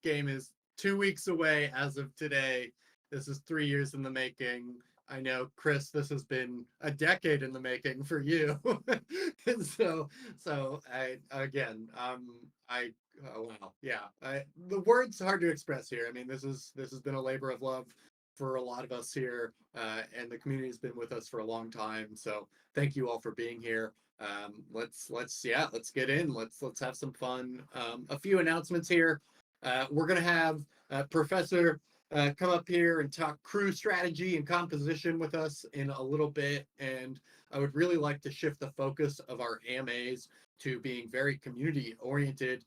game is 2 weeks away as of today. This is 3 years in the making. I know, Chris, this has been a decade in the making for you. So I again, I oh, wow, yeah. The words hard to express here. I mean, this has been a labor of love for a lot of us here, and the community has been with us for a long time. So thank you all for being here. Let's get in. Let's have some fun. A few announcements here. We're gonna have Professor come up here and talk crew strategy and composition with us in a little bit. And I would really like to shift the focus of our AMAs to being very community oriented,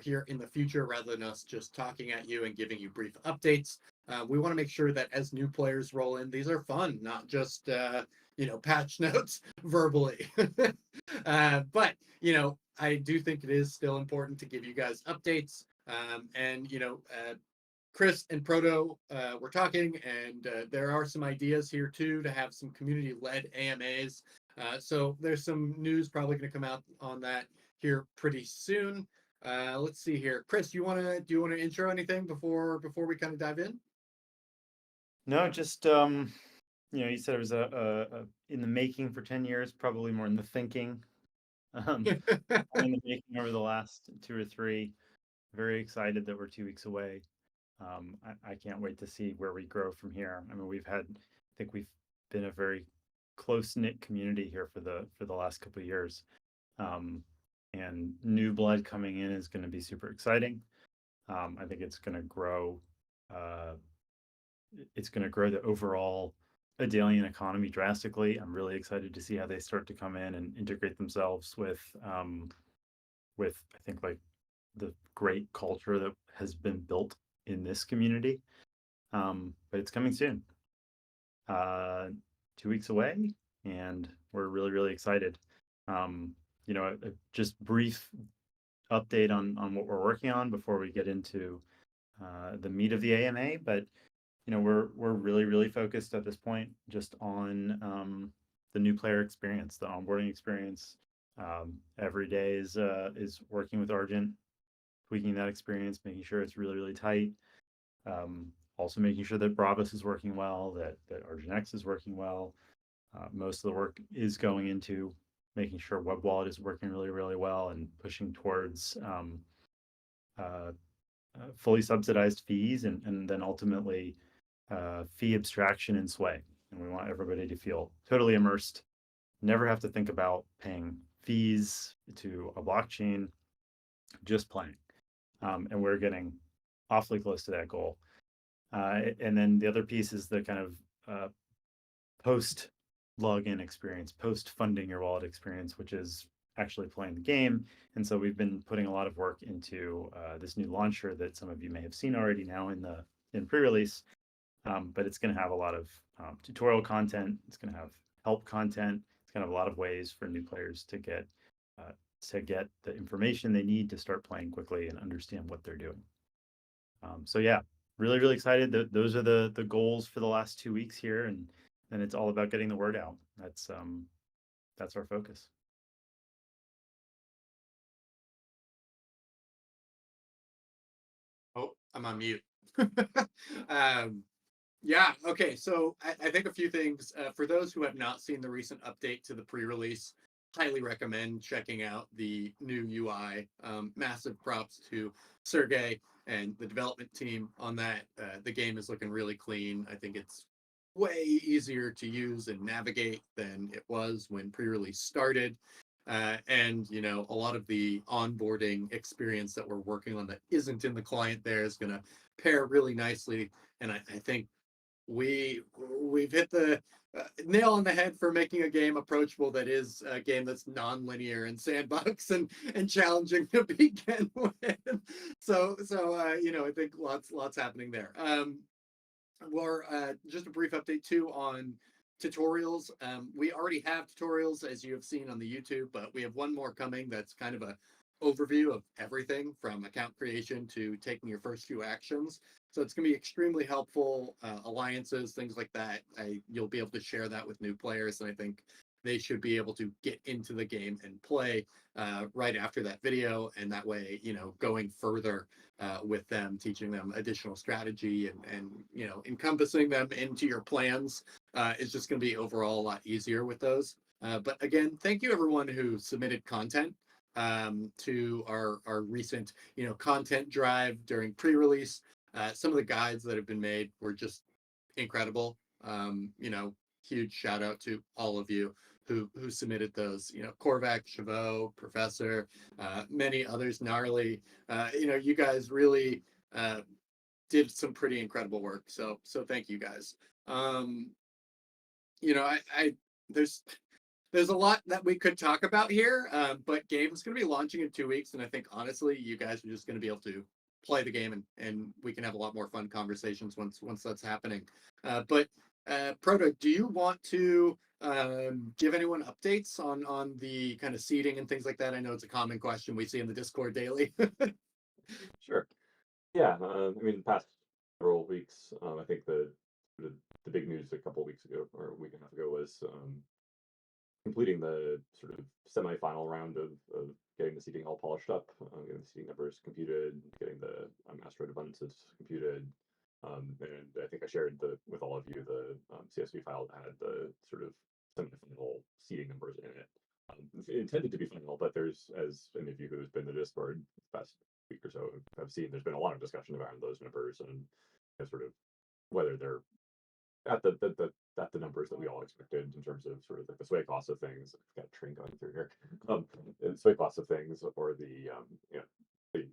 here in the future, rather than us just talking at you and giving you brief updates. We want to make sure that as new players roll in, these are fun, not just, patch notes verbally. But, I do think it is still important to give you guys updates. Chris and Proto were talking, and there are some ideas here too to have some community-led AMAs. So there's some news probably going to come out on that here pretty soon. Let's see here, Chris. Do you want to intro anything before we kind of dive in? No, just you said it was a in the making for 10 years, probably more in the thinking. More in the making over the last two or three. Very excited that we're 2 weeks away. I can't wait to see where we grow from here. I mean, I think we've been a very close knit community here for the last couple of years, and new blood coming in is going to be super exciting. I think it's going to grow. It's going to grow the overall Adalian economy drastically. I'm really excited to see how they start to come in and integrate themselves with I think like the great culture that has been built in this community. But it's coming soon. 2 weeks away, and we're really, really excited. A just brief update on what we're working on before we get into the meat of the AMA. But we're really, really focused at this point just on the new player experience, the onboarding experience. Every day is working with Argent, tweaking that experience, making sure it's really, really tight. Also making sure that Bravos is working well, that Argent is working well. Most of the work is going into making sure Web Wallet is working really, really well and pushing towards fully subsidized fees and then ultimately fee abstraction and Sway. And we want everybody to feel totally immersed, never have to think about paying fees to a blockchain, just playing. And we're getting awfully close to that goal. And then the other piece is the kind of post login experience, post funding your wallet experience, which is actually playing the game. And so we've been putting a lot of work into this new launcher that some of you may have seen already now in pre-release. But it's going to have a lot of tutorial content. It's going to have help content. It's going to have a lot of ways for new players to get the information they need to start playing quickly and understand what they're doing. So yeah, really, really excited. Those are the goals for the last 2 weeks here, and then it's all about getting the word out. That's our focus. Oh, I'm on mute. Yeah, okay. So I think a few things. For those who have not seen the recent update to the pre-release, highly recommend checking out the new UI. Massive props to Sergey and the development team on that. The game is looking really clean. I think it's way easier to use and navigate than it was when pre-release started. And a lot of the onboarding experience that we're working on that isn't in the client there is going to pair really nicely. And I think we've hit the nail on the head for making a game approachable that is a game that's non-linear and sandbox and challenging to begin with. So I think lots happening there. Or just a brief update too on tutorials. We already have tutorials, as you have seen on the YouTube, but we have one more coming that's kind of a overview of everything from account creation to taking your first few actions. So it's going to be extremely helpful. Alliances, things like that. You'll be able to share that with new players, and I think they should be able to get into the game and play right after that video. And that way, going further with them, teaching them additional strategy and encompassing them into your plans is just going to be overall a lot easier with those. But again, thank you everyone who submitted content to our recent content drive during pre-release. Some of the guides that have been made were just incredible. Huge shout out to all of you who submitted those. Korvac, Chavot, Professor, many others, Gnarly. You guys really did some pretty incredible work. So thank you guys. I there's a lot that we could talk about here, but game's going to be launching in 2 weeks, and I think honestly, you guys are just going to be able to play the game, and we can have a lot more fun conversations once that's happening. But Proto, do you want to give anyone updates on the kind of seating and things like that? I know it's a common question we see in the Discord daily. Sure. Yeah, I mean, the past several weeks, I think the big news a couple weeks ago or a week and a half ago was completing the sort of semi-final round of getting the seating all polished up, getting the seating numbers computed, getting the asteroid abundances computed. And I think I shared with all of you the CSV file that had the sort of semi-final seating numbers in it. It's intended to be final, but there's, as any of you who's been in the Discord the past week or so have seen, there's been a lot of discussion around those numbers and sort of whether they're at the numbers that we all expected in terms of sort of like the sway costs of things. I've got a train going through here. The sway costs of things or the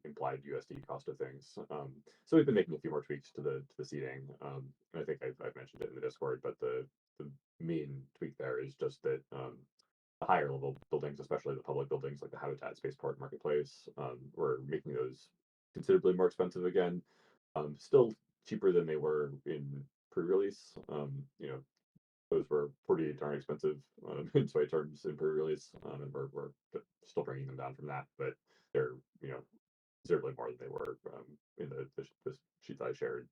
implied USD cost of things. So we've been making a few more tweaks to the seating. And I think I've mentioned it in the Discord, but the main tweak there is just that the higher level buildings, especially the public buildings like the Habitat, Spaceport, Marketplace, we're making those considerably more expensive again. Still cheaper than they were in pre-release. Those were pretty darn expensive in sway terms in pre-release, and we're still bringing them down from that, but they're considerably more than they were in the sheet that I shared.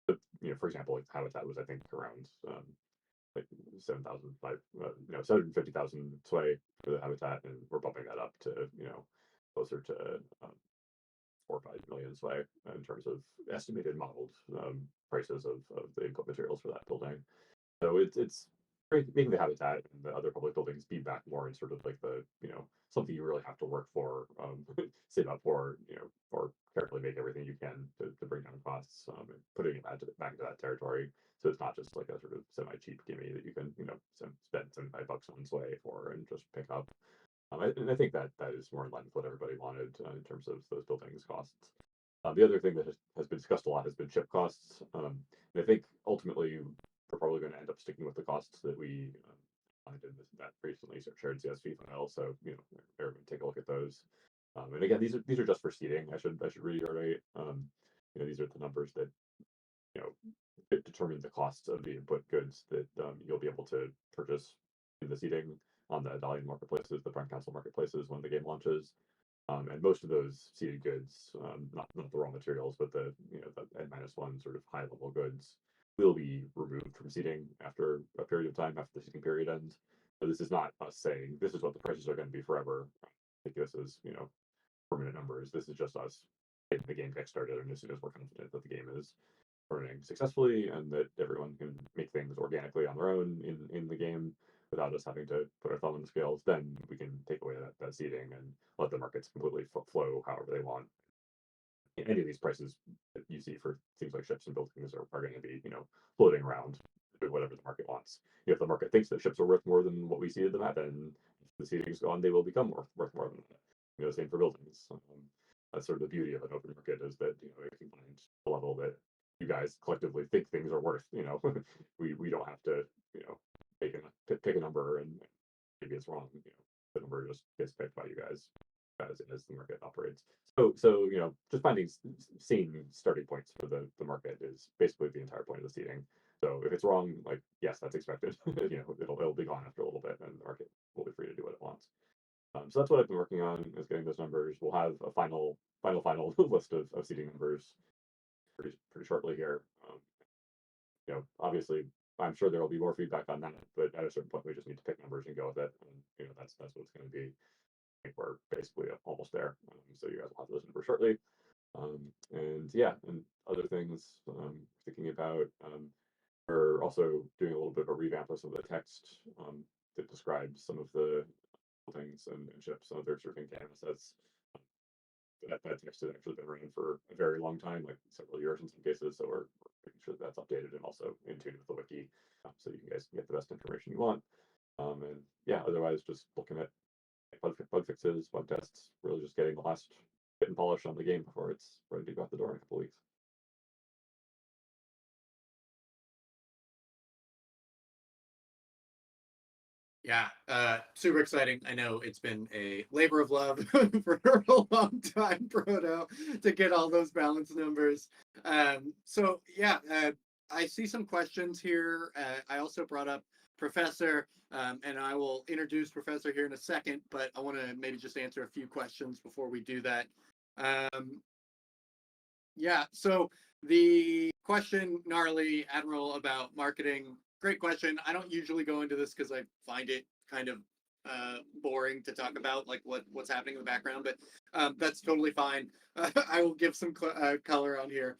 But for example, like Habitat was I think around like 7,005, 750,000 sway for the Habitat, and we're bumping that up to closer to 4 or 5 million sway in terms of estimated modeled prices of the input materials for that building. So it's making the Habitat and the other public buildings be back more in sort of like the something you really have to work for, save up for, or carefully make everything you can to bring down costs, and putting it back into that territory. So it's not just like a sort of semi-cheap gimme that you can spend $75 on sway for and just pick up. And I think that is more in line with what everybody wanted in terms of those buildings costs. The other thing that has been discussed a lot has been chip costs. And I think ultimately we're probably going to end up sticking with the costs that we find in that recently shared CSV file. So everyone take a look at those. And again, these are just for seating. I should reiterate. These are the numbers that determine the costs of the input goods that you'll be able to purchase in the seating on the Adalian marketplaces, the Prime Council marketplaces when the game launches. And most of those seeded goods, not the raw materials, but the N-1 sort of high level goods will be removed from seeding after a period of time, after the seeding period ends. So this is not us saying this is what the prices are going to be forever. I think this is permanent numbers. This is just us getting the game kickstarted, and as soon as we're confident that the game is running successfully and that everyone can make things organically on their own in the game without us having to put our thumb on the scales, then we can take away that seeding and let the markets completely flow however they want. Any of these prices that you see for things like ships and buildings are going to be floating around whatever the market wants. If the market thinks that ships are worth more than what we seeded them at, then if the seeding is gone, they will become worth more than that. Same for buildings. That's sort of the beauty of an open market, is that it can find a level that you guys collectively think things are worth. We don't have to pick a number and maybe it's wrong. The number just gets picked by you guys as the market operates. So just finding sane starting points for the market is basically the entire point of the seeding. So if it's wrong, like yes, that's expected. It'll be gone after a little bit, and the market will be free to do what it wants. So that's what I've been working on, is getting those numbers. We'll have a final list of seeding numbers pretty shortly here. Obviously I'm sure there will be more feedback on that, but at a certain point, we just need to pick numbers and go with it. And that's what it's going to be. I think we're basically almost there. So you guys will have those numbers shortly. And yeah, and other things thinking about. We're also doing a little bit of a revamp of some of the text that describes some of the things and ships and other surfing canvases. That text has actually been running for a very long time, like several years in some cases. So we're making sure that that's updated and also in tune with the wiki, so you guys can get the best information you want. And yeah, otherwise just looking at bug fixes, bug tests, really just getting the last bit and polish on the game before it's ready to go out the door in a couple weeks. Yeah, super exciting. I know it's been a labor of love for a long time, Proto, to get all those balance numbers. So yeah, I see some questions here. I also brought up Professor, and I will introduce Professor here in a second, but I want to maybe just answer a few questions before we do that. Yeah, so the question, Gnarly Admiral, about marketing, great question. I don't usually go into this because I find it kind of boring to talk about, like what's happening in the background, but that's totally fine. I will give some color on here.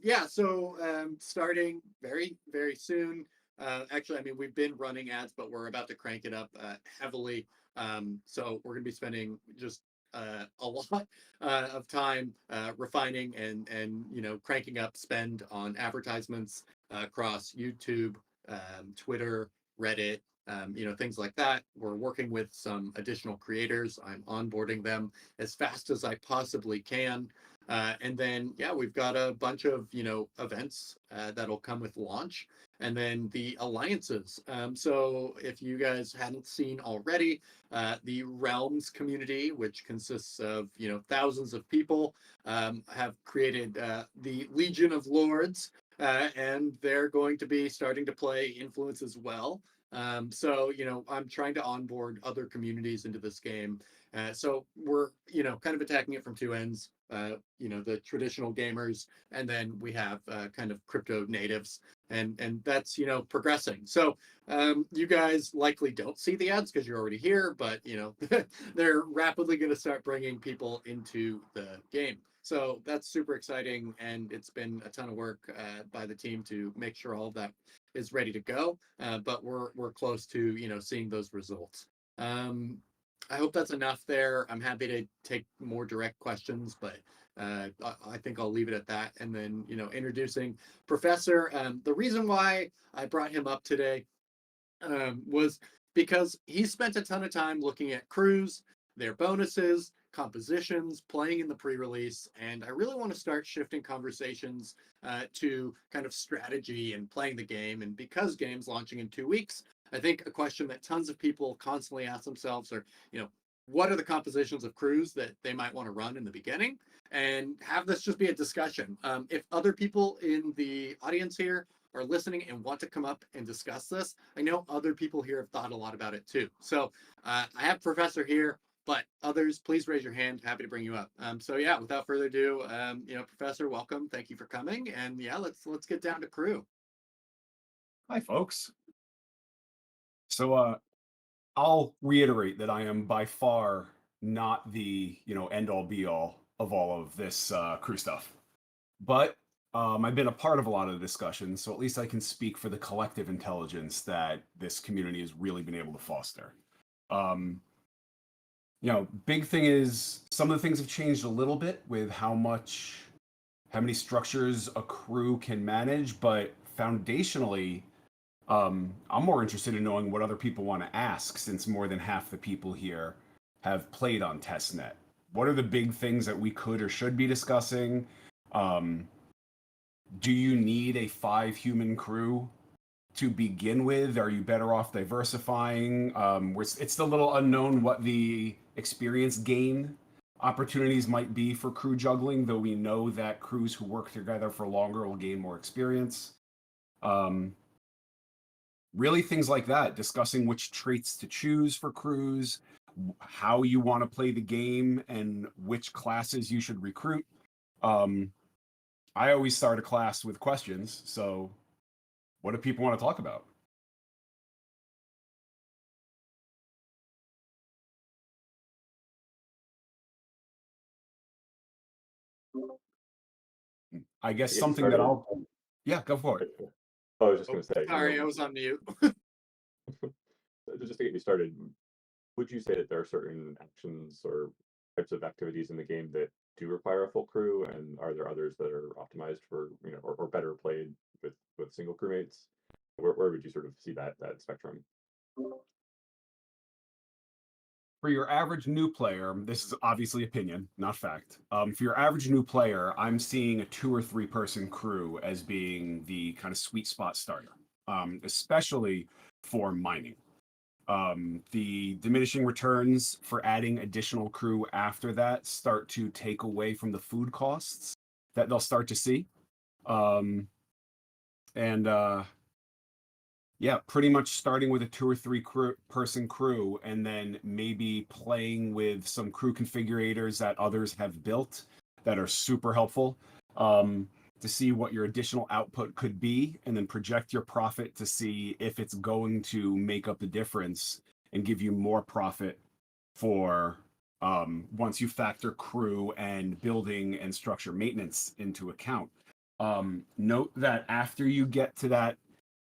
Yeah, so starting very soon. Actually, I mean, we've been running ads, but we're about to crank it up heavily. So we're going to be spending just a lot of time refining and cranking up spend on advertisements across YouTube, Twitter, Reddit, things like that. We're working with some additional creators. I'm onboarding them as fast as I possibly can. And then, yeah, we've got a bunch of, events that'll come with launch. And then the alliances. So if you guys hadn't seen already, the Realms community, which consists of thousands of people, have created the Legion of Lords, and they're going to be starting to play Influence as well. So I'm trying to onboard other communities into this game. So we're kind of attacking it from two ends. The traditional gamers, and then we have kind of crypto natives, and that's progressing. So you guys likely don't see the ads because you're already here, but they're rapidly going to start bringing people into the game. So that's super exciting, and it's been a ton of work by the team to make sure all of that is ready to go. But we're close to seeing those results. I hope that's enough there. I'm happy to take more direct questions, but I think I'll leave it at that. And then introducing Professor. The reason why I brought him up today was because he spent a ton of time looking at crews, their bonuses, compositions, playing in the pre-release, and I really want to start shifting conversations to kind of strategy and playing the game. And because game's launching in 2 weeks, I think a question that tons of people constantly ask themselves are, what are the compositions of crews that they might want to run in the beginning? And have this just be a discussion. If other people in the audience here are listening and want to come up and discuss this, I know other people here have thought a lot about it too. So I have Professor here, but others, please raise your hand. Happy to bring you up. So yeah, without further ado, Professor, welcome. Thank you for coming. And yeah, let's get down to crew. Hi, folks. So I'll reiterate that I am by far not the end all be all of all of this crew stuff, but I've been a part of a lot of the discussions, so at least I can speak for the collective intelligence that this community has really been able to foster. Big thing is some of the things have changed a little bit with how many structures a crew can manage, but foundationally, I'm more interested in knowing what other people want to ask, since more than half the people here have played on testnet. What are the big things that we could or should be discussing? Do you need a 5-human crew to begin with? Are you better off diversifying? It's still a little unknown what the experience gain opportunities might be for crew juggling, though we know that crews who work together for longer will gain more experience. Really things like that, discussing which traits to choose for crews, how you want to play the game, and which classes you should recruit. I always start a class with questions, so What do people want to talk about? I guess Get something that started. yeah, go for it. I was just Oh, going to say, sorry, I was on mute. just to get you started, would you say that there are certain actions or types of activities in the game that do require a full crew, and are there others that are optimized for, or better played with single crewmates? Where would you sort of see that spectrum? For your average new player, this is obviously opinion, not fact. For your average new player, I'm seeing a 2 or 3 person crew as being the kind of sweet spot starter, especially for mining. The diminishing returns for adding additional crew after that start to take away from the food costs that they'll start to see. Um, and Yeah, pretty much starting with a 2 or 3 person crew, and then maybe playing with some crew configurators that others have built that are super helpful, to see what your additional output could be, and then project your profit to see if it's going to make up the difference and give you more profit for once you factor crew and building and structure maintenance into account. Note that after you get to that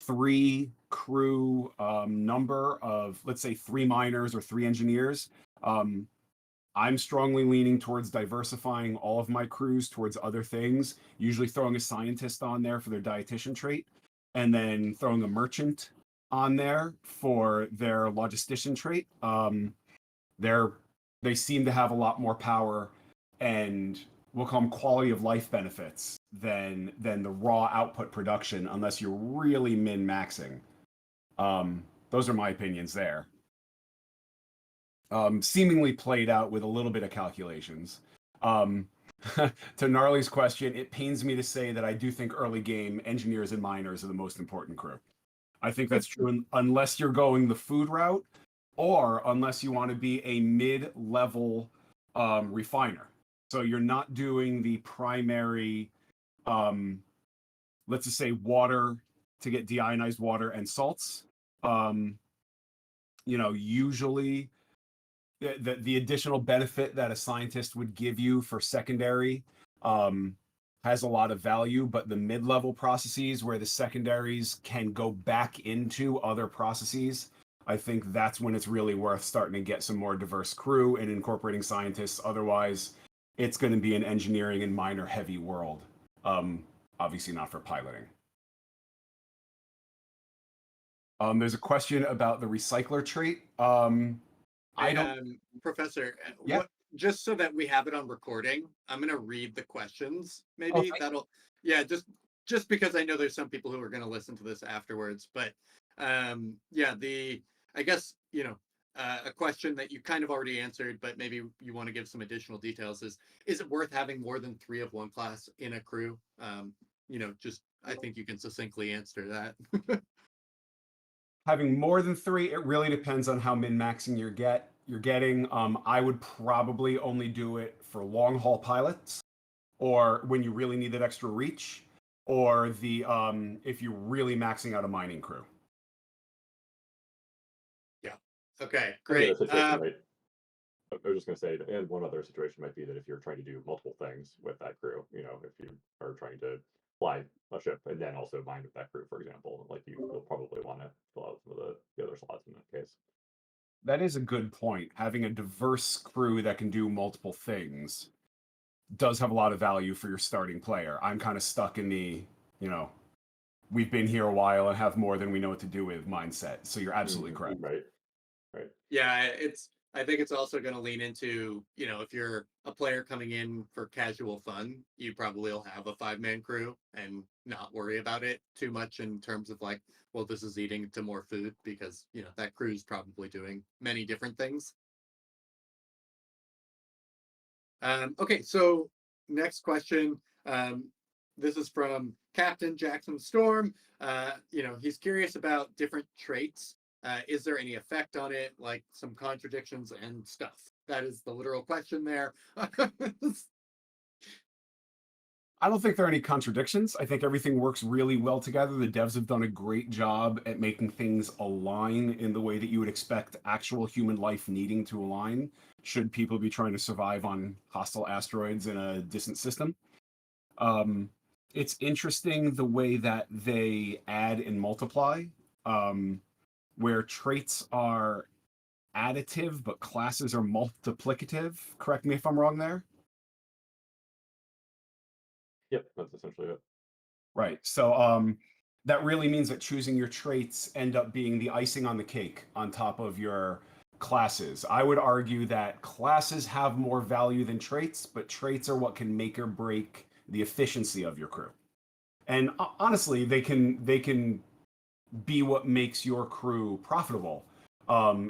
3 crew number of, let's say, 3 miners or 3 engineers, I'm strongly leaning towards diversifying all of my crews towards other things, usually throwing a scientist on there for their dietitian trait, and then throwing a merchant on there for their logistician trait. They're they seem to have a lot more power, and we'll call them quality of life benefits than the raw output production, unless you're really min maxing. Those are my opinions there. Seemingly played out with a little bit of calculations. Um, to Gnarly's question, it pains me to say that I do think early game engineers and miners are the most important crew. I think that's true unless you're going the food route, or unless you want to be a mid-level refiner. So you're not doing the primary, let's just say, water to get deionized water and salts. Usually the additional benefit that a scientist would give you for secondary has a lot of value, but the mid-level processes where the secondaries can go back into other processes, I think that's when it's really worth starting to get some more diverse crew and incorporating scientists. Otherwise, it's going to be an engineering and miner heavy world. Obviously not for piloting. There's a question about the recycler trait. I don't. Professor, Yeah. just so that we have it on recording, I'm gonna read the questions. Maybe Okay. that'll, yeah, just because I know there's some people who are gonna listen to this afterwards. But yeah, I guess a question that you kind of already answered, but maybe you want to give some additional details is it worth having more than 3 of one class in a crew? Just I think you can succinctly answer that. Having more than 3, it really depends on how min-maxing you're getting. I would probably only do it for long haul pilots, or when you really need that extra reach, or the if you're really maxing out a mining crew. Yeah. Okay. I think in Great. a situation, right? I was just going to say, and one other situation might be that if you're trying to do multiple things with that crew, if you are trying to fly a ship and then also mine with that crew, for example, like you'll probably want to fill out some of the other slots in that case. That is a good point. Having a diverse crew that can do multiple things does have a lot of value for your starting player. I'm kind of stuck in the, we've been here a while and have more than we know what to do with mindset. So you're absolutely correct. Right. Right. Yeah, I think it's also going to lean into, if you're a player coming in for casual fun, you probably will have a 5-man crew and not worry about it too much in terms of like, well, this is eating to more food because, that crew's probably doing many different things. Okay, so next question. This is from Captain Jackson Storm. He's curious about different traits. Is there any effect on it, like some contradictions and stuff? That is the literal question there. I don't think there are any contradictions. I think everything works really well together. The devs have done a great job at making things align in the way that you would expect actual human life needing to align should people be trying to survive on hostile asteroids in a distant system. It's interesting the way that they add and multiply, where traits are additive but classes are multiplicative. Correct me if I'm wrong there. Yep, that's essentially it. Right. So that really means that choosing your traits end up being the icing on the cake on top of your classes. I would argue that classes have more value than traits, but traits are what can make or break the efficiency of your crew. And honestly, they can be what makes your crew profitable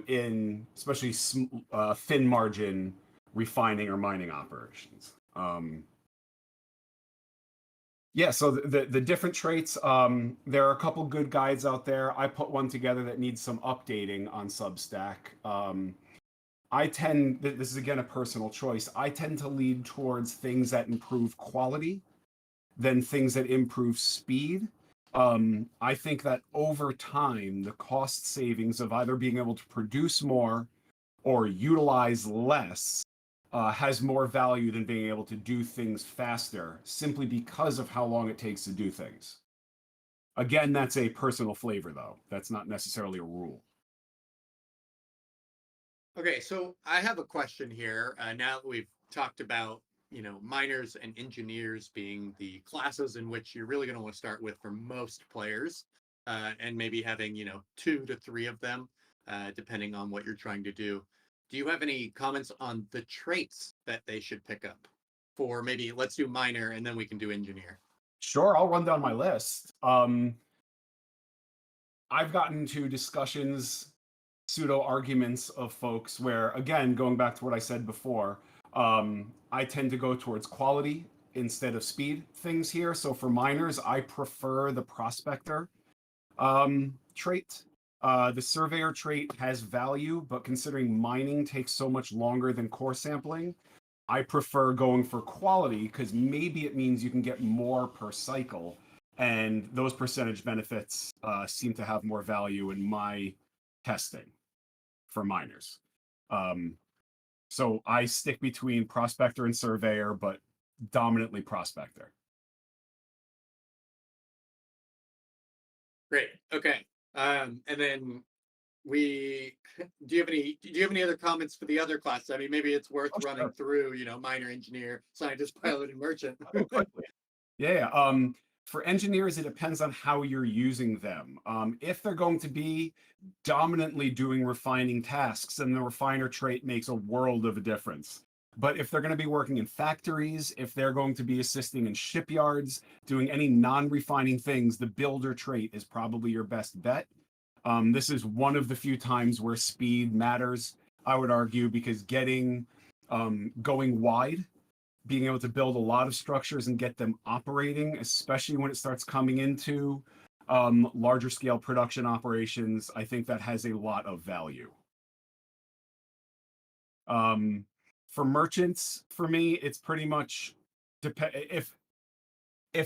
in especially thin margin refining or mining operations. Yeah, so the different traits, there are a couple good guides out there. I put one together that needs some updating on Substack. This is again a personal choice. I tend to lead towards things that improve quality than things that improve speed. I think that over time, the cost savings of either being able to produce more or utilize less has more value than being able to do things faster simply because of how long it takes to do things. Again, that's a personal flavor, though. That's not necessarily a rule. Okay, so I have a question here. Now that we've talked about, miners and engineers being the classes in which you're really going to want to start with for most players, and maybe having, 2 to 3 of them, depending on what you're trying to do. Do you have any comments on the traits that they should pick up for maybe let's do miner and then we can do engineer? Sure, I'll run down my list. I've gotten to discussions, pseudo arguments of folks where, again, going back to what I said before, I tend to go towards quality instead of speed things here. So for miners, I prefer the prospector trait. The surveyor trait has value, but considering mining takes so much longer than core sampling, I prefer going for quality because maybe it means you can get more per cycle. And those percentage benefits seem to have more value in my testing for miners. So I stick between prospector and surveyor, but dominantly prospector. Great. Okay. And then do you have any other comments for the other classes? I mean, maybe it's worth Oh, running sure. through, miner, engineer, scientist, pilot, and merchant. Quickly. Yeah. For engineers, it depends on how you're using them. If they're going to be dominantly doing refining tasks, then the refiner trait makes a world of a difference. But if they're going to be working in factories, if they're going to be assisting in shipyards, doing any non-refining things, the builder trait is probably your best bet. This is one of the few times where speed matters, I would argue, because going wide, being able to build a lot of structures and get them operating, especially when it starts coming into larger scale production operations, I think that has a lot of value. For merchants, for me, it's pretty much if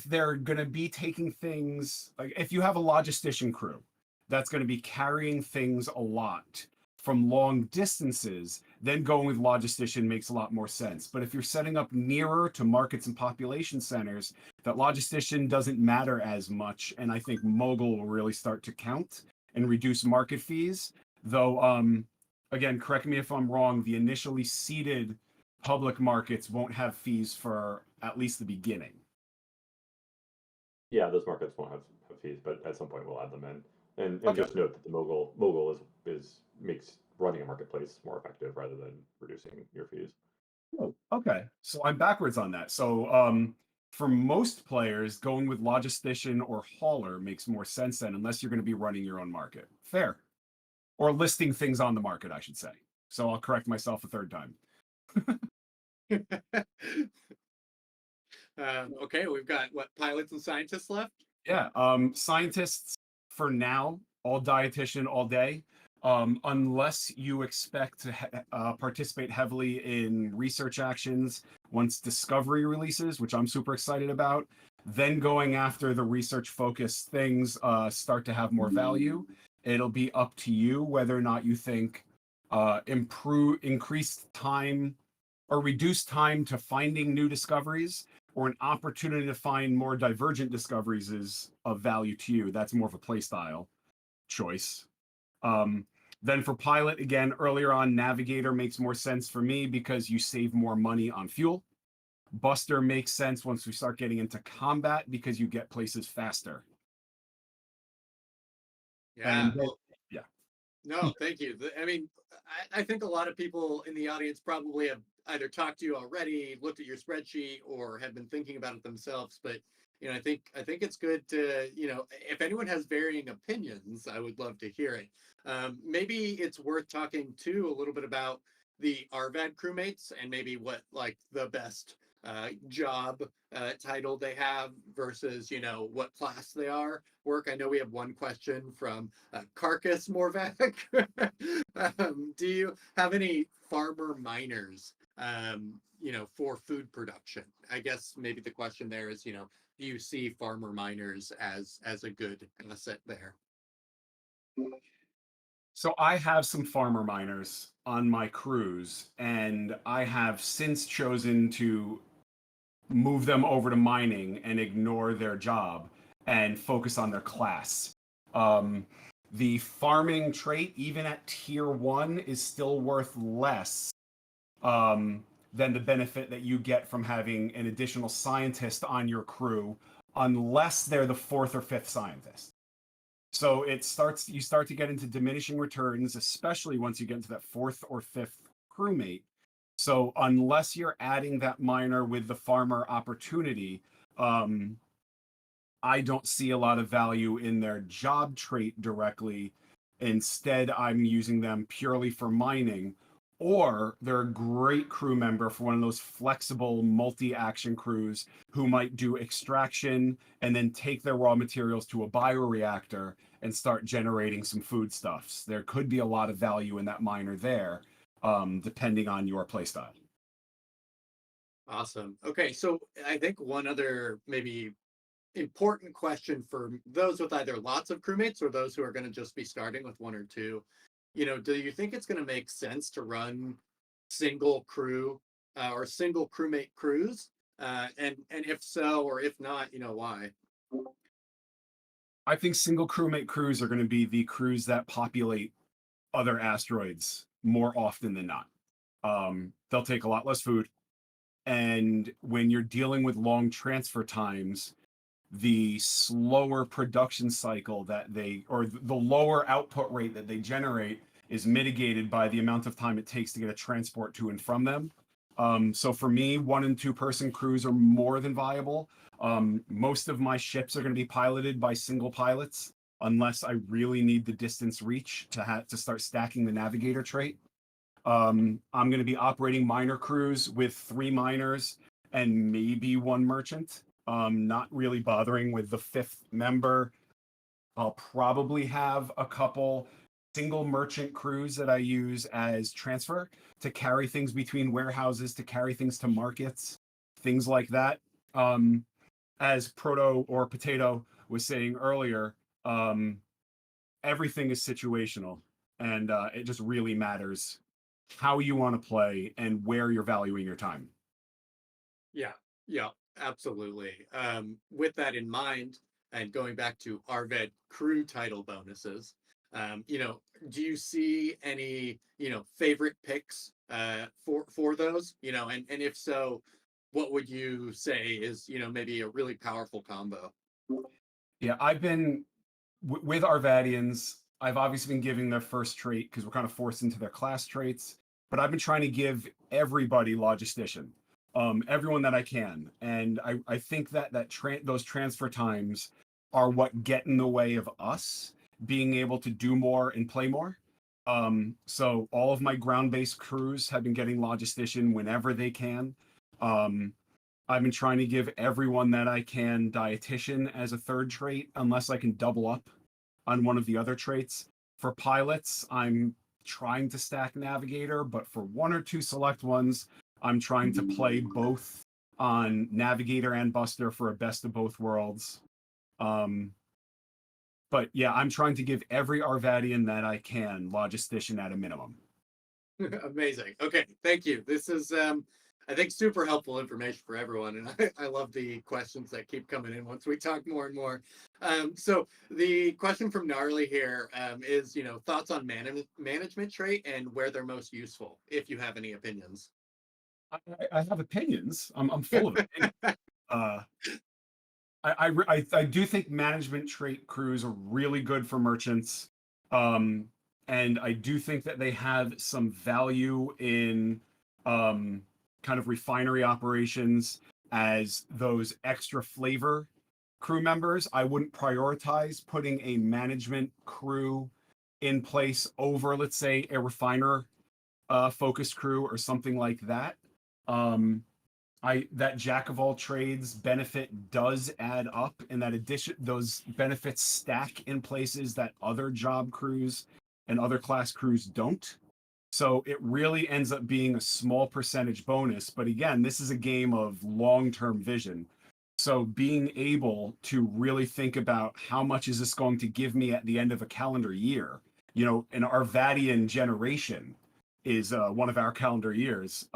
they're going to be taking things, like if you have a logistician crew that's going to be carrying things a lot from long distances, then going with logistician makes a lot more sense. But if you're setting up nearer to markets and population centers, that logistician doesn't matter as much. And I think mogul will really start to count and reduce market fees. Though, again, correct me if I'm wrong, the initially seeded public markets won't have fees for at least the beginning. Yeah, those markets won't have fees, but at some point we'll add them in. And Okay. just note that the mogul is makes running a marketplace more effective rather than reducing your fees. Oh, okay. So I'm backwards on that. So for most players, going with logistician or hauler makes more sense then, unless you're going to be running your own market. Fair. Or listing things on the market, I should say. So I'll correct myself a third time. Okay, we've got what, pilots and scientists left? Yeah. Scientists for now, all dietitian all day. unless you expect to participate heavily in research actions once Discovery releases, which I'm super excited about. Then going after the research focused things start to have more value. It'll be up to you whether or not you think increased time or reduced time to finding new discoveries or an opportunity to find more divergent discoveries is of value to you. That's more of a playstyle choice. Then for pilot, again, earlier on, navigator makes more sense for me because you save more money on fuel. Buster makes sense once we start getting into combat because you get places faster. Yeah. And yeah. No, thank you. I mean, I think a lot of people in the audience probably have either talked to you already, looked at your spreadsheet, or have been thinking about it themselves. But I think it's good to if anyone has varying opinions, I would love to hear it. Maybe it's worth talking too a little bit about the RVAD crewmates and maybe what like the best job title they have versus what class they are work. I know we have one question from Carcass Morvac. Do you have any farmer miners for food production? I guess maybe the question there is do you see farmer miners as a good asset there? So I have some farmer miners on my crews, and I have since chosen to move them over to mining and ignore their job and focus on their class. The farming trait, even at tier 1, is still worth less than the benefit that you get from having an additional scientist on your crew, unless they're the 4th or 5th scientist. So you start to get into diminishing returns, especially once you get into that 4th or 5th crewmate. So unless you're adding that miner with the farmer opportunity, I don't see a lot of value in their job trait directly. Instead, I'm using them purely for mining, or they're a great crew member for one of those flexible multi-action crews who might do extraction and then take their raw materials to a bioreactor and start generating some foodstuffs. There could be a lot of value in that miner there, depending on your playstyle. Awesome. Okay, so I think one other maybe important question for those with either lots of crewmates or those who are going to just be starting with one or two. Do you think it's going to make sense to run single crew or single crewmate crews? And if so, or if not, why? I think single crewmate crews are going to be the crews that populate other asteroids more often than not. They'll take a lot less food. And when you're dealing with long transfer times, the slower production cycle or the lower output rate that they generate is mitigated by the amount of time it takes to get a transport to and from them. So for me, 1 and 2 person crews are more than viable. Most of my ships are going to be piloted by single pilots, unless I really need the distance reach to start stacking the navigator trait. I'm going to be operating miner crews with 3 miners and maybe 1 merchant. Not really bothering with the 5th member. I'll probably have a couple single merchant crews that I use as transfer to carry things between warehouses, to carry things to markets, things like that. As Proto or Potato was saying earlier, everything is situational, and it just really matters how you want to play and where you're valuing your time. Yeah, absolutely. With that in mind, and going back to RVED crew title bonuses, do you see any, favorite picks for those? And if so, what would you say is, maybe a really powerful combo? Yeah, I've been with Arvadians. I've obviously been giving their first trait because we're kind of forced into their class traits, but I've been trying to give everybody logistician, everyone that I can, and I think that those transfer times are what get in the way of us being able to do more and play more. So all of my ground-based crews have been getting logistician whenever they can. I've been trying to give everyone that I can dietitian as a third trait, unless I can double up on one of the other traits. For pilots, I'm trying to stack navigator, but for one or two select ones, I'm trying to play both on navigator and buster for a best of both worlds. But yeah, I'm trying to give every Arvadian that I can logistician at a minimum. Amazing. Okay, thank you. This is, I think, super helpful information for everyone, and I love the questions that keep coming in once we talk more and more. So the question from Gnarly here is, thoughts on management trait and where they're most useful, if you have any opinions. I have opinions. I'm full of opinions. Uh, I do think management trait crews are really good for merchants. And I do think that they have some value in kind of refinery operations as those extra flavor crew members. I wouldn't prioritize putting a management crew in place over, let's say, a refiner focused crew or something like that. That jack of all trades benefit does add up, and that addition those benefits stack in places that other job crews and other class crews don't. So it really ends up being a small percentage bonus. But again, this is a game of long-term vision. So being able to really think about how much is this going to give me at the end of a calendar year, an Arvadian generation is one of our calendar years.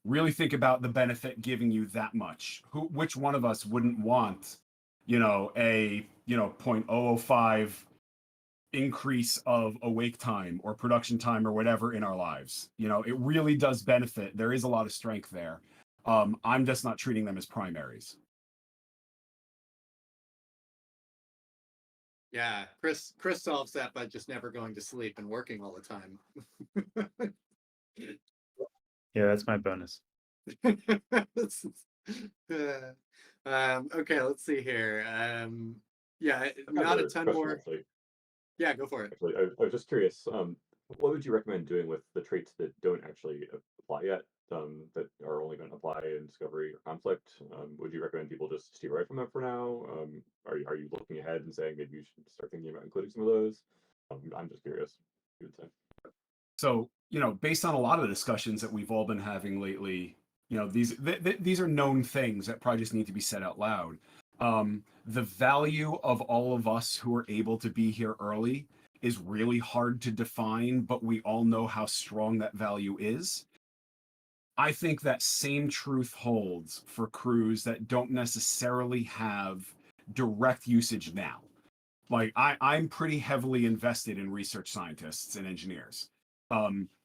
Really think about the benefit giving you that much. Which one of us wouldn't want, a 0.005 increase of awake time or production time or whatever in our lives? It really does benefit. There is a lot of strength there. I'm just not treating them as primaries. Yeah, Chris solves that by just never going to sleep and working all the time. Yeah, that's my bonus. Okay, let's see here. Yeah, I've got not a another ton question, more. actually. Yeah, go for it. Actually, I was just curious. What would you recommend doing with the traits that don't actually apply yet? That are only going to apply in discovery or conflict? Would you recommend people just steer away from them for now? Are you looking ahead and saying maybe you should start thinking about including some of those? I'm just curious. You would say. So, based on a lot of the discussions that we've all been having lately, these are known things that probably just need to be said out loud. The value of all of us who are able to be here early is really hard to define, but we all know how strong that value is. I think that same truth holds for crews that don't necessarily have direct usage now. Like I'm pretty heavily invested in research scientists and engineers.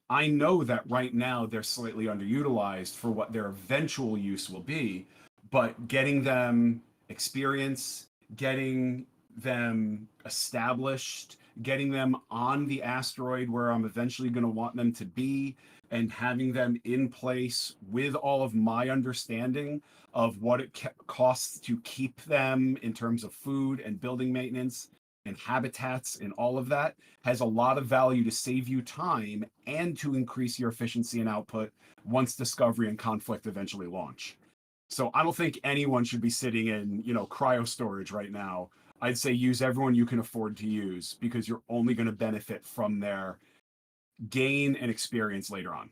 I know that right now they're slightly underutilized for what their eventual use will be, but getting them experience, getting them established, getting them on the asteroid where I'm eventually going to want them to be, and having them in place with all of my understanding of what it costs to keep them in terms of food and building maintenance and habitats and all of that has a lot of value to save you time and to increase your efficiency and output once discovery and conflict eventually launch. So I don't think anyone should be sitting in, cryo storage right now. I'd say use everyone you can afford to use because you're only going to benefit from their gain and experience later on.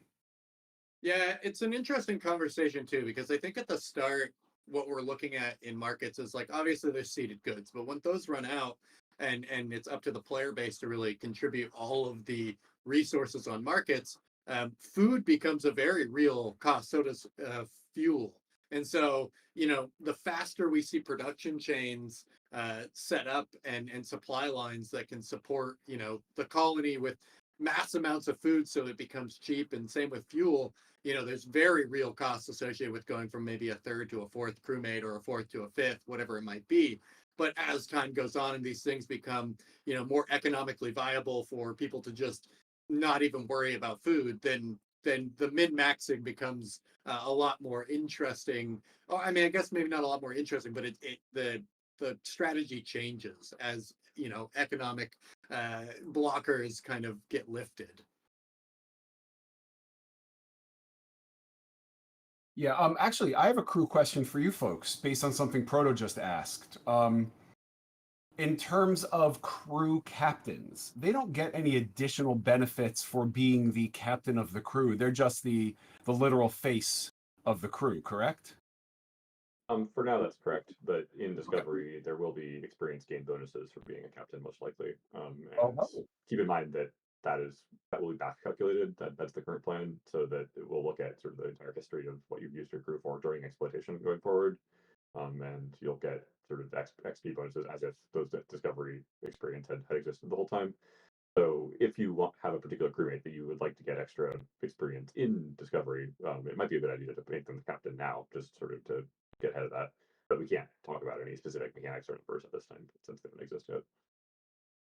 Yeah, it's an interesting conversation too, because I think at the start, what we're looking at in markets is like obviously there's seeded goods, but when those run out and it's up to the player base to really contribute all of the resources on markets, food becomes a very real cost. So does fuel. And so, the faster we see production chains set up and supply lines that can support, the colony with mass amounts of food so it becomes cheap, and same with fuel, there's very real costs associated with going from maybe a third to a fourth crewmate or a fourth to a fifth, whatever it might be. But as time goes on and these things become, more economically viable for people to just not even worry about food, then the min-maxing becomes a lot more interesting. Oh, I mean, I guess maybe not a lot more interesting, but the strategy changes as economic blockers kind of get lifted. Yeah, actually, I have a crew question for you folks based on something Proto just asked. in terms of crew captains, they don't get any additional benefits for being the captain of the crew. They're just the literal face of the crew, correct? For now, that's correct. But in Discovery, there will be experience gain bonuses for being a captain, most likely. And Oh, keep in mind that that will be back calculated. That's the current plan, so that it will look at sort of the entire history of what you've used your crew for during exploitation going forward. And you'll get sort of XP bonuses as if those Discovery experience had existed the whole time. So if you have a particular crewmate that you would like to get extra experience in Discovery, it might be a good idea to make them the captain now, just sort of to get ahead of that. But we can't talk about any specific mechanics or numbers at this time since they don't exist yet.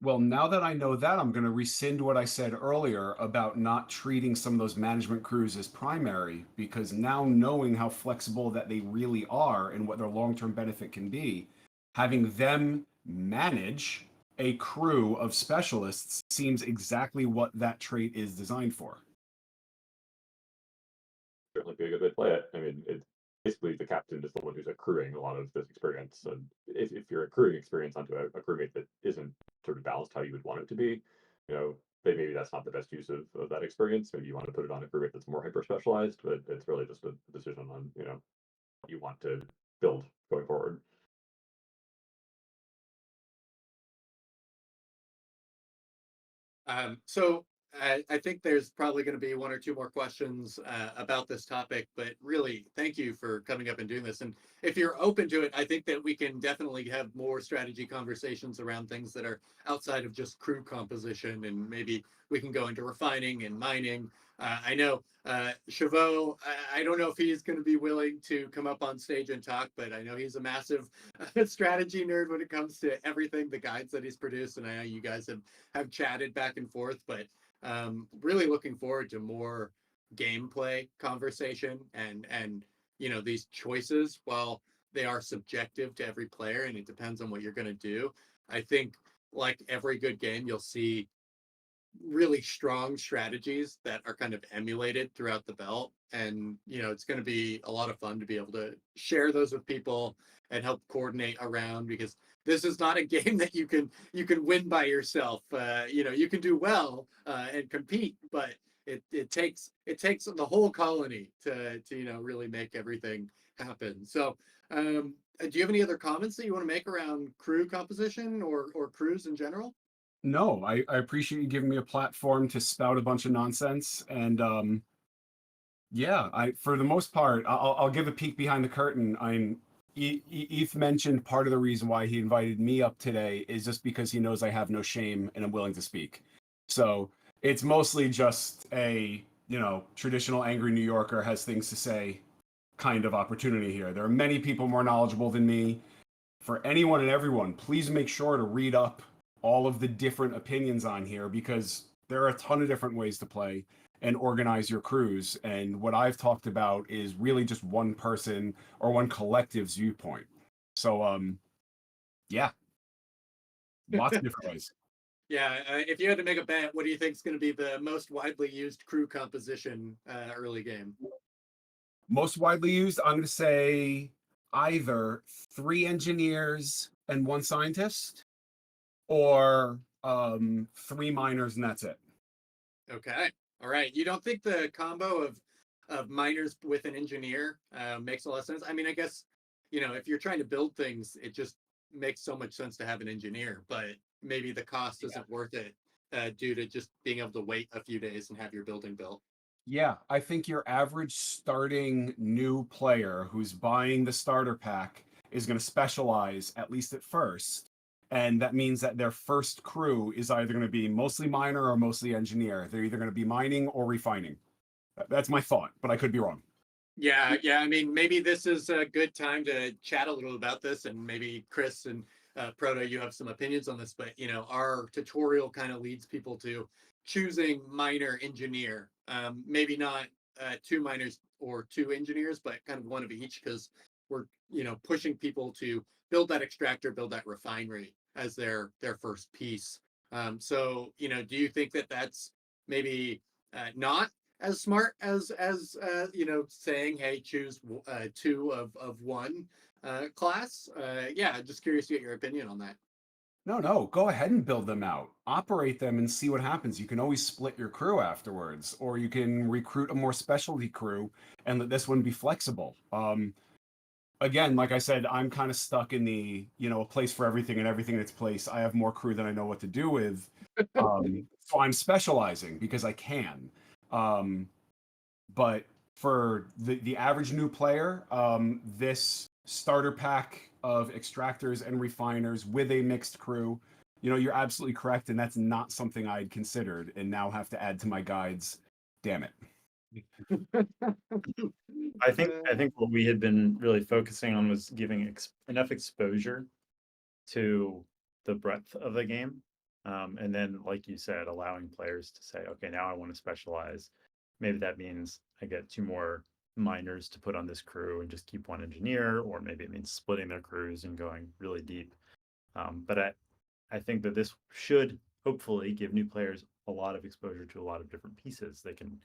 well, now that I know that, I'm going to rescind what I said earlier about not treating some of those management crews as primary, because now knowing how flexible that they really are and what their long-term benefit can be, having them manage a crew of specialists seems exactly what that trait is designed for. Certainly be a good way to play it. I mean, basically the captain is the one who's accruing a lot of this experience. And if you're accruing experience onto a crewmate that isn't sort of balanced how you would want it to be, maybe that's not the best use of that experience. Maybe you want to put it on a crewmate that's more hyper specialized, but it's really just a decision on, what you want to build going forward. So I think there's probably going to be one or two more questions about this topic, but really, thank you for coming up and doing this. And if you're open to it, I think that we can definitely have more strategy conversations around things that are outside of just crew composition, and maybe we can go into refining and mining. I know Chavot, I don't know if he's going to be willing to come up on stage and talk, but I know he's a massive strategy nerd when it comes to everything, the guides that he's produced. And I know you guys have chatted back and forth, but really looking forward to more gameplay conversation and these choices, while they are subjective to every player and it depends on what you're going to do. I think, like every good game, you'll see really strong strategies that are kind of emulated throughout the belt, and it's going to be a lot of fun to be able to share those with people and help coordinate around, because this is not a game that you can win by yourself. You can do well and compete, but it takes the whole colony to really make everything happen. So do you have any other comments that you want to make around crew composition or crews in general? No, I appreciate you giving me a platform to spout a bunch of nonsense. And yeah, for the most part, I'll give a peek behind the curtain. Eth mentioned part of the reason why he invited me up today is just because he knows I have no shame and I'm willing to speak. So it's mostly just a, traditional angry New Yorker has things to say kind of opportunity here. There are many people more knowledgeable than me. For anyone and everyone, please make sure to read up all of the different opinions on here, because there are a ton of different ways to play and organize your crews. And what I've talked about is really just one person or one collective's viewpoint. So, yeah, lots of different ways. Yeah, if you had to make a bet, what do you think is going to be the most widely used crew composition early game? Most widely used, I'm going to say either 3 engineers and 1 scientist, or 3 miners and that's it. Okay, all right. You don't think the combo of miners with an engineer makes a lot of sense? I mean, I guess if you're trying to build things, it just makes so much sense to have an engineer, but maybe the cost isn't worth it due to just being able to wait a few days and have your building built. Yeah, I think your average starting new player who's buying the starter pack is going to specialize, at least at first. And that means that their first crew is either going to be mostly miner or mostly engineer. They're either going to be mining or refining. That's my thought, but I could be wrong. Yeah. I mean, maybe this is a good time to chat a little about this, and maybe Chris and Proto, you have some opinions on this. But our tutorial kind of leads people to choosing miner engineer. Maybe not 2 miners or 2 engineers, but kind of one of each, because we're pushing people to build that extractor, build that refinery as their first piece. So do you think that that's maybe not as smart as saying, hey, choose 2 of one class? Yeah, just curious to get your opinion on that. No, go ahead and build them out. Operate them and see what happens. You can always split your crew afterwards, or you can recruit a more specialty crew and let this one be flexible. Again, like I said, I'm kind of stuck in the, a place for everything and everything in its place. I have more crew than I know what to do with. So I'm specializing because I can. Um, but for the average new player, this starter pack of extractors and refiners with a mixed crew, you're absolutely correct, and that's not something I'd considered, and now have to add to my guides. Damn it. I think what we had been really focusing on was giving enough exposure to the breadth of the game, and then, like you said, allowing players to say, okay, now I want to specialize. Maybe that means I get 2 more miners to put on this crew and just keep one engineer, or maybe it means splitting their crews and going really deep. But I think that this should hopefully give new players a lot of exposure to a lot of different pieces. They can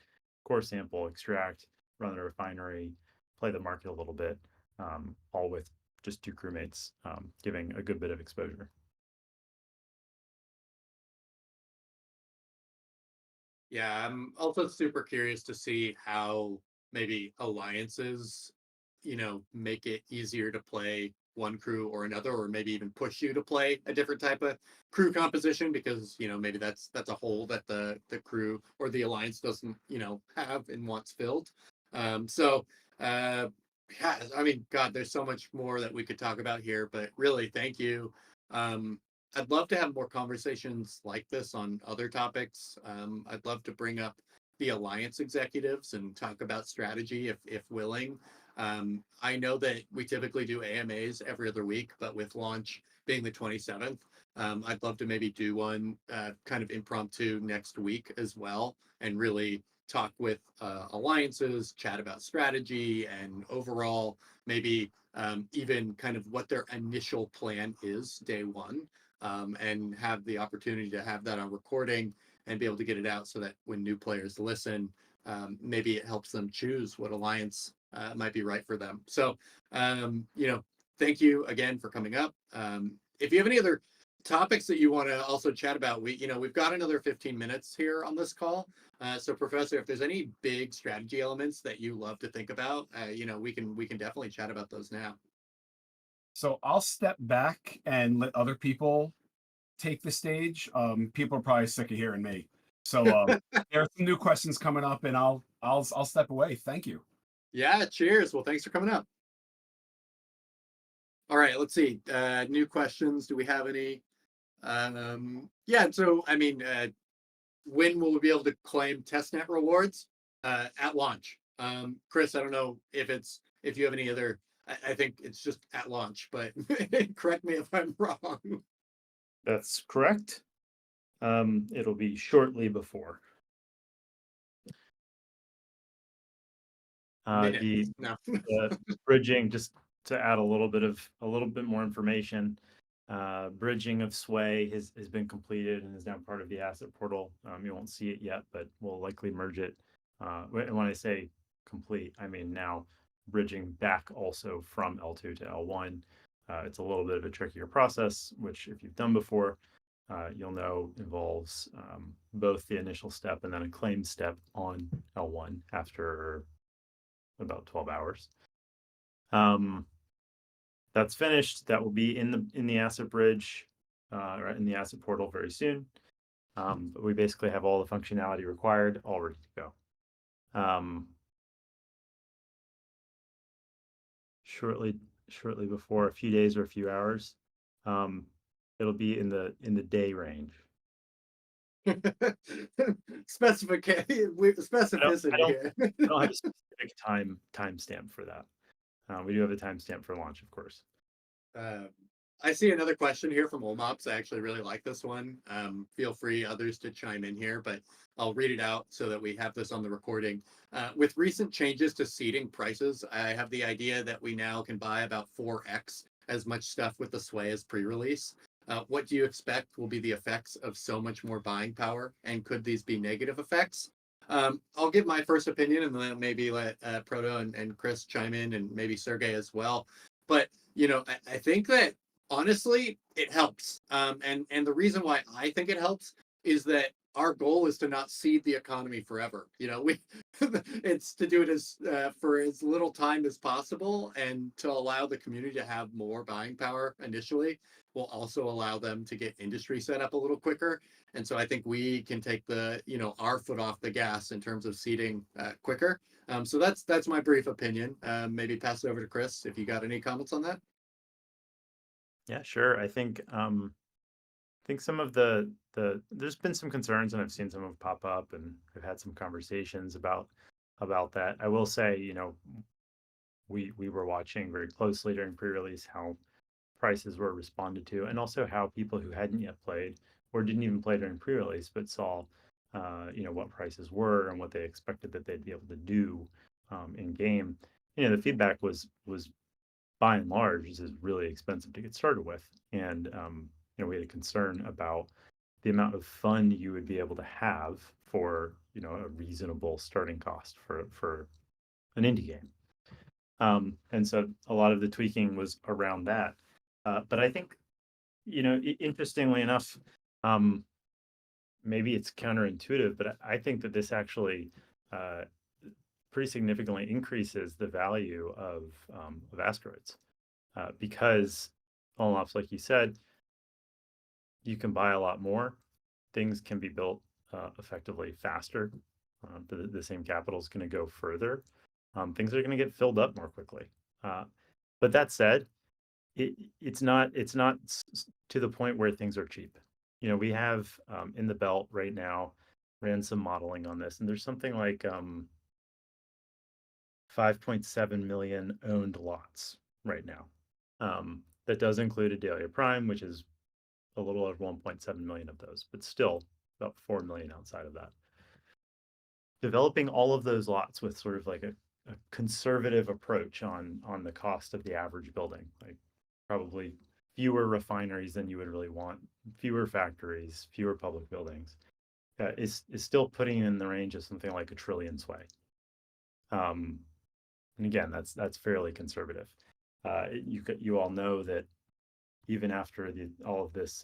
core sample, extract, run a refinery, play the market a little bit, all with just 2 crewmates, giving a good bit of exposure. Yeah, I'm also super curious to see how maybe alliances, make it easier to play one crew or another, or maybe even push you to play a different type of crew composition because, maybe that's a hole that the crew or the alliance doesn't, have and wants filled. So yeah, I mean, God, there's so much more that we could talk about here, but really, thank you. Um, I'd love to have more conversations like this on other topics. I'd love to bring up the alliance executives and talk about strategy if willing. I know that we typically do AMAs every other week, but with launch being the 27th, I'd love to maybe do one kind of impromptu next week as well, and really talk with alliances, chat about strategy, and overall maybe even kind of what their initial plan is day one, and have the opportunity to have that on recording and be able to get it out so that when new players listen, maybe it helps them choose what alliance might be right for them. So, thank you again for coming up. If you have any other topics that you want to also chat about, we've got another 15 minutes here on this call. So, Professor, if there's any big strategy elements that you love to think about, we can definitely chat about those now. So I'll step back and let other people take the stage. People are probably sick of hearing me. So there are some new questions coming up, and I'll step away. Thank you. Yeah, cheers. Well, thanks for coming up. All right, let's see. New questions. Do we have any? Yeah, so I mean, when will we be able to claim testnet rewards? At launch. Chris, I don't know if you have any other. I think it's just at launch, but correct me if I'm wrong. That's correct. It'll be shortly before. The Minutes. No. bridging, just to add a little bit more information. Bridging of Sway has been completed and is now part of the asset portal. You won't see it yet, but we'll likely merge it. And when I say complete, I mean now bridging back also from L2 to L1. It's a little bit of a trickier process, which if you've done before, you'll know involves both the initial step and then a claim step on L1 after about 12 hours. That's finished. That will be in the asset bridge, or in the asset portal very soon. But we basically have all the functionality required, all ready to go. Shortly before, a few days or a few hours, it'll be in the day range. Specificity here. I don't have a specific timestamp for that. We do have a timestamp for launch, of course. I see another question here from Olmops. I actually really like this one. Feel free others to chime in here, but I'll read it out so that we have this on the recording. With recent changes to seeding prices, I have the idea that we now can buy about 4x as much stuff with the Sway as pre-release. What do you expect will be the effects of so much more buying power? And could these be negative effects? I'll give my first opinion and then maybe let Proto and Chris chime in, and maybe Sergey as well. But, I think that honestly, it helps. And the reason why I think it helps is that our goal is to not seed the economy forever. We it's to do it as for as little time as possible, and to allow the community to have more buying power initially will also allow them to get industry set up a little quicker. And so I think we can take our foot off the gas in terms of seeding quicker. So that's my brief opinion. Maybe pass it over to Chris if you got any comments on that. Yeah, sure. I think some of the there's been some concerns, and I've seen some of them pop up, and I've had some conversations about that. I will say, we were watching very closely during pre-release how prices were responded to, and also how people who hadn't yet played or didn't even play during pre-release but saw what prices were and what they expected that they'd be able to do in game. The feedback was by and large, this is really expensive to get started with. And we had a concern about the amount of fun you would be able to have for a reasonable starting cost for an indie game. And so a lot of the tweaking was around that. But I think, interestingly enough, maybe it's counterintuitive, but I think that this actually pretty significantly increases the value of asteroids. Because all off, like you said, you can buy a lot more. Things can be built effectively faster. The same capital is going to go further. Things are going to get filled up more quickly. But that said, it's not to the point where things are cheap. We have in the belt right now ran some modeling on this, and there's something like 5.7 million owned lots right now. That does include Adalia Prime, which is a little over 1.7 million of those, but still about 4 million outside of that. Developing all of those lots with sort of like a conservative approach on the cost of the average building, like probably fewer refineries than you would really want, fewer factories, fewer public buildings, is still putting in the range of something like $1 trillion sway. And again, that's fairly conservative. You all know that even after all of this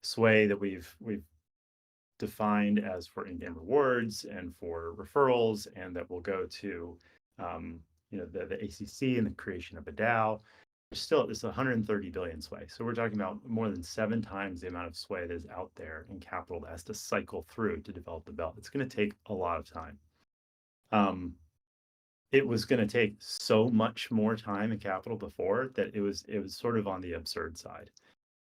sway that we've defined as for in-game rewards and for referrals, and that will go to the ACC and the creation of a DAO, still it's 130 billion sway. So we're talking about more than 7 times the amount of sway that is out there in capital that has to cycle through to develop the belt. It's going to take a lot of time. It was going to take so much more time and capital before that it was sort of on the absurd side.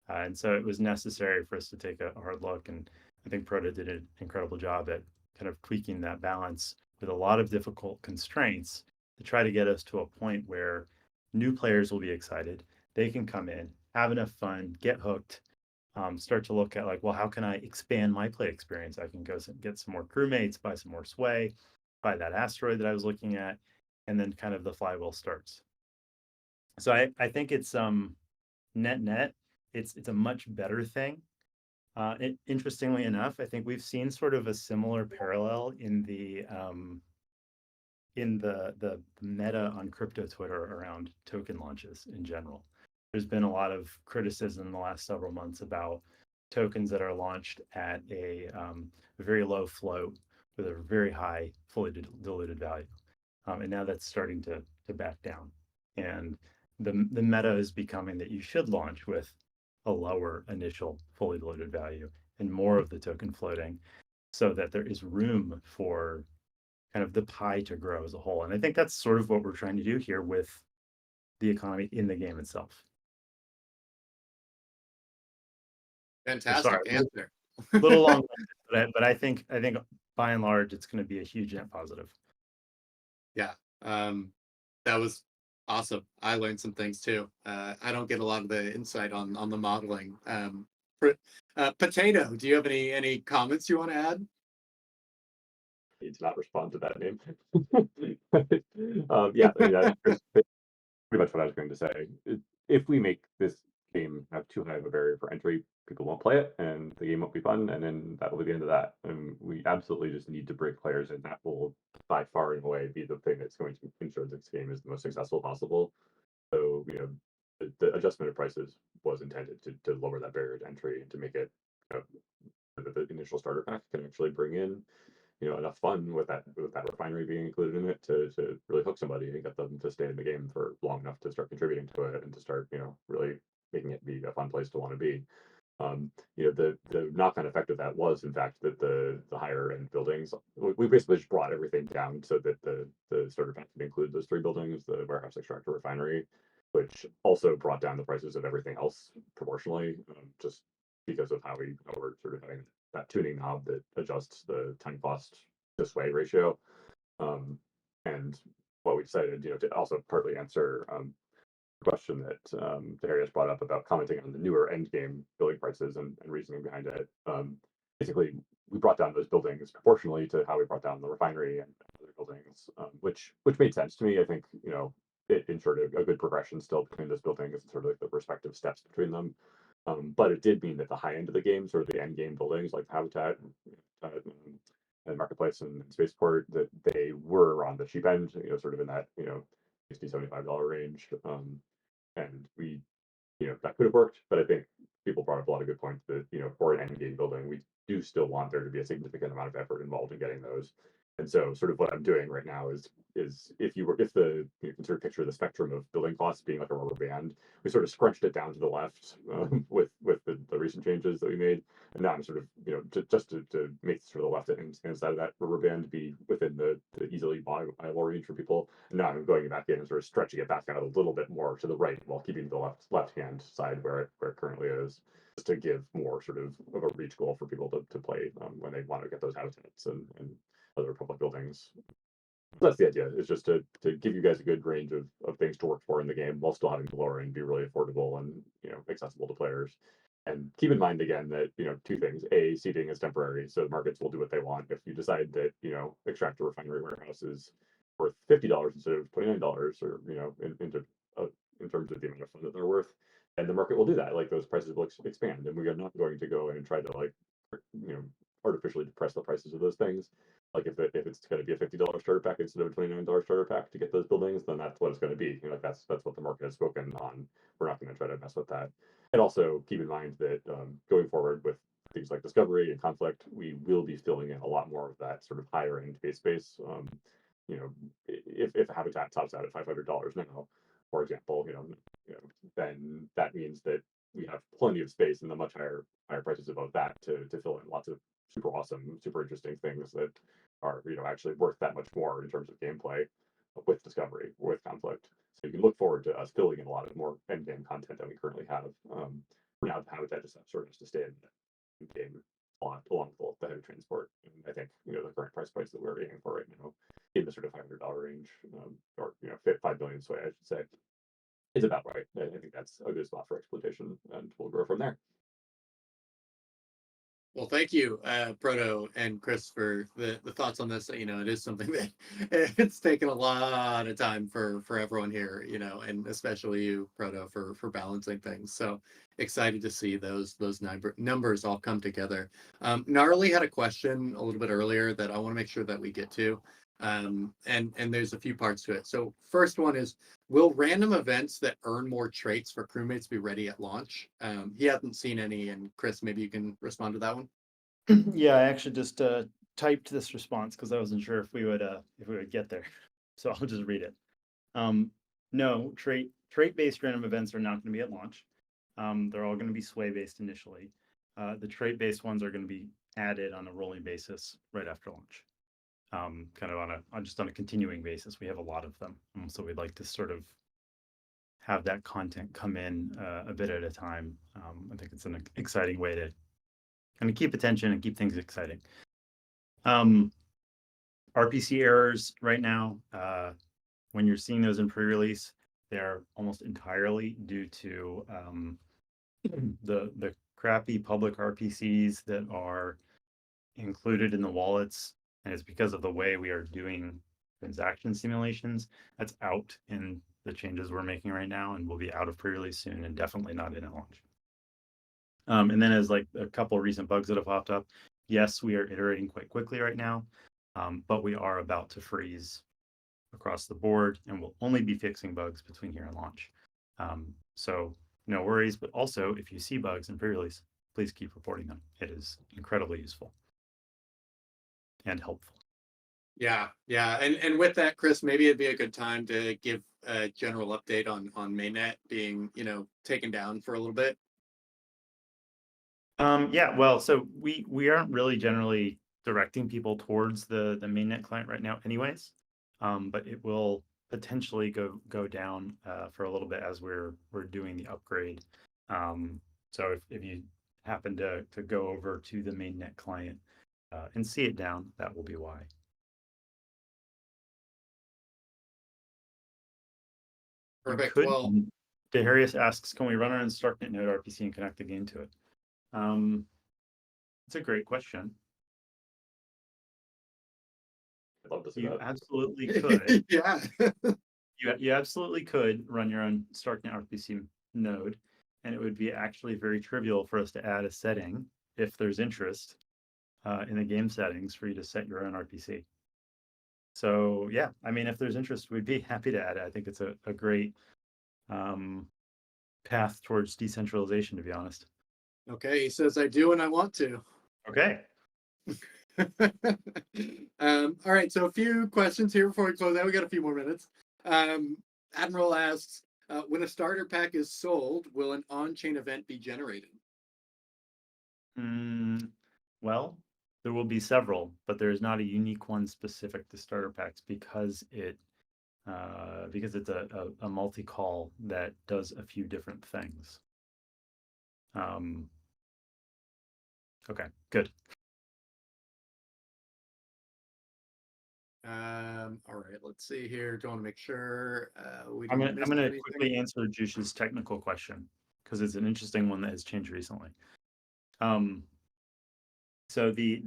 And so it was necessary for us to take a hard look. And I think Proto did an incredible job at kind of tweaking that balance with a lot of difficult constraints to try to get us to a point where new players will be excited. They can come in, have enough fun, get hooked, start to look at like, well, how can I expand my play experience? I can go get some more crewmates, buy some more sway, buy that asteroid that I was looking at, and then kind of the flywheel starts. So I think it's net, it's a much better thing. Interestingly enough, I think we've seen sort of a similar parallel in the meta on crypto Twitter around token launches in general. There's been a lot of criticism in the last several months about tokens that are launched at a very low float with a very high fully diluted value. And now that's starting to back down. And the meta is becoming that you should launch with a lower initial fully diluted value and more of the token floating, so that there is room for kind of the pie to grow as a whole. And I think that's sort of what we're trying to do here with the economy in the game itself. Fantastic answer. A little long, but I think by and large it's going to be a huge net positive. Yeah, that was awesome. I learned some things too. I don't get a lot of the insight on the modeling. Potato, do you have any comments you want to add? I need to not respond to that name. Yeah, I mean, that's pretty much what I was going to say. If we make this game have too high of a barrier for entry, people won't play it, and the game won't be fun, and then that will be the end of that. And we absolutely just need to break players, and that will by far and away be the thing that's going to ensure this game is the most successful possible. So, the the adjustment of prices was intended to lower that barrier to entry and to make it, the initial starter pack can actually bring in, enough fun with that refinery being included in it to really hook somebody and get them to stay in the game for long enough to start contributing to it and to start, really making it be a fun place to want to be. The knock-on effect of that was, in fact, that the higher end buildings, we basically just brought everything down so that the starter pack could include those three buildings, the warehouse, extractor, refinery, which also brought down the prices of everything else proportionally, just because of how we're sort of having that tuning knob that adjusts the time cost to sway ratio. And what we decided, to also partly answer question that Darius brought up about commenting on the newer end game building prices and reasoning behind it. Basically, we brought down those buildings proportionally to how we brought down the refinery and other buildings, which made sense to me. I think it ensured a good progression still between those buildings and sort of like the respective steps between them. But it did mean that the high end of the game, sort of the end game buildings like Habitat and Marketplace and Spaceport, that they were on the cheap end, sort of in that $60-$75 range. And we, that could have worked, but I think people brought up a lot of good points that, for an end game building, we do still want there to be a significant amount of effort involved in getting those. And so sort of what I'm doing right now is if the you can sort of picture the spectrum of building costs being like a rubber band, we sort of scrunched it down to the left with the recent changes that we made. And now I'm sort of, just to make sort of the left hand side of that rubber band be within the easily viable range for people. And now I'm going back in and sort of stretching it back out a little bit more to the right while keeping the left hand side where it currently is, just to give more sort of a reach goal for people to play when they want to get those habitats and other public buildings. That's the idea, is just to give you guys a good range of things to work for in the game while still having the lower end be really affordable and accessible to players. And keep in mind again that two things: a, seating is temporary, so markets will do what they want. If you decide that extractor, refinery, warehouse is worth $50 instead of $29, or in terms of the amount of fun that they're worth, and the market will do that. Like, those prices will expand, and we are not going to go in and try to artificially depress the prices of those things. Like, if it's going to be a $50 starter pack instead of a $29 starter pack to get those buildings, then that's what it's going to be. That's what the market has spoken on. We're not going to try to mess with that. And also keep in mind that going forward with things like discovery and conflict, we will be filling in a lot more of that sort of higher end base space. If Habitat tops out at $500 now, for example, then that means that we have plenty of space in the much higher prices above that to fill in lots of super awesome, super interesting things that are actually worth that much more in terms of gameplay with discovery, with conflict. So you can look forward to us filling in a lot of more end game content than we currently have. For now, Habitat just sort of has to stay in the game along with the heavy transport. And I think the current price points that we're aiming for right now in the sort of $500 range, or 5 billion sway, I should say, is about right. I think that's a good spot for exploitation, and we'll grow from there. Well, thank you, Proto and Chris, for the thoughts on this. It is something that it's taken a lot of time for everyone here, and especially you, Proto, for balancing things. So excited to see those numbers all come together. Gnarly had a question a little bit earlier that I want to make sure that we get to. And there's a few parts to it. So first one is, will random events that earn more traits for crewmates be ready at launch? He hasn't seen any, and Chris, maybe you can respond to that one. Yeah, I actually just typed this response because I wasn't sure if we would get there. So I'll just read it. No, trait-based random events are not going to be at launch. They're all going to be sway-based initially. The trait-based ones are going to be added on a rolling basis right after launch. Kind of on a continuing basis. We have a lot of them, so we'd like to sort of have that content come in a bit at a time. I think it's an exciting way to kind of keep attention and keep things exciting. RPC errors right now, when you're seeing those in pre-release, they're almost entirely due to the crappy public RPCs that are included in the wallets, and it's because of the way we are doing transaction simulations. That's out in the changes we're making right now, and will be out of pre-release soon, and definitely not in at launch. And then as like a couple of recent bugs that have popped up, yes, we are iterating quite quickly right now, but we are about to freeze across the board, and we'll only be fixing bugs between here and launch. So no worries, but also if you see bugs in pre-release, please keep reporting them. It is incredibly useful and helpful. Yeah, yeah, and with that, Chris, maybe it'd be a good time to give a general update on mainnet being, taken down for a little bit. Yeah, well, so we aren't really generally directing people towards the mainnet client right now anyways. But it will potentially go down for a little bit as we're doing the upgrade. So if you happen to go over to the mainnet client and see it down, that will be why. Perfect. Could, Well, Deharius asks, can we run our own StarkNet node RPC and connect the game to it? It's a great question. I'd love to see You that. absolutely could. yeah. You absolutely could run your own StarkNet RPC node, and it would be actually very trivial for us to add a setting if there's interest in the game settings for you to set your own RPC. So yeah, I mean, if there's interest, we'd be happy to add it. I think it's a great path towards decentralization, to be honest. Okay, he says I do and I want to. Okay. All right, so a few questions here before we close out. We got a few more minutes. Admiral asks, when a starter pack is sold, will an on-chain event be generated? Well, there will be several, but there is not a unique one specific to starter packs because it's a multi-call that does a few different things. Okay, good. All right, let's see here. Don't want to make sure we I'm didn't miss gonna anything. quickly answer Jush's technical question because it's an interesting one that has changed recently. So the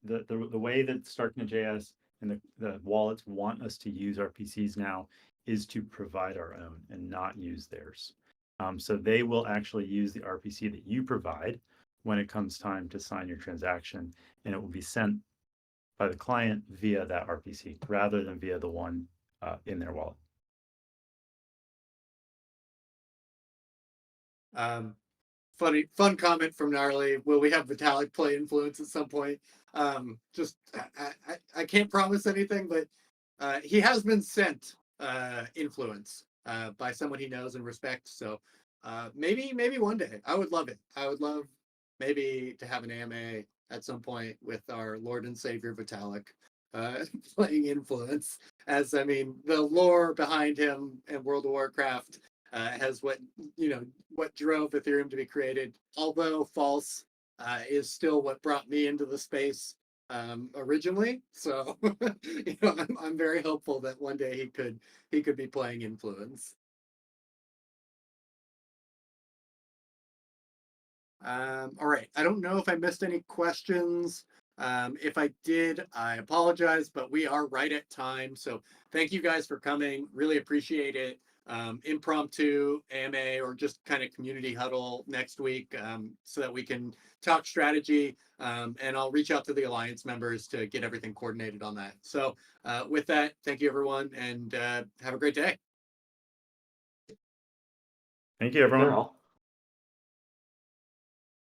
way that StarkNet.js and the wallets want us to use our PCs now is to provide our own and not use theirs. So they will actually use the RPC that you provide when it comes time to sign your transaction, and it will be sent by the client via that RPC rather than via the one in their wallet. Fun comment from Gnarly. Will we have Vitalik play Influence at some point? Just I can't promise anything, but he has been sent Influence by someone he knows and respects. So maybe one day. I would love it. I would love maybe to have an AMA at some point with our Lord and Savior Vitalik playing Influence. As I mean, the lore behind him in World of Warcraft has what drove Ethereum to be created, although false, is still what brought me into the space originally. So I'm very hopeful that one day he could be playing Influence. All right, I don't know if I missed any questions. If I did, I apologize, but we are right at time. So thank you guys for coming. Really appreciate it. Impromptu AMA or just kind of community huddle next week so that we can talk strategy. And I'll reach out to the Alliance members to get everything coordinated on that. So with that, thank you, everyone, and have a great day. Thank you, everyone. Sure,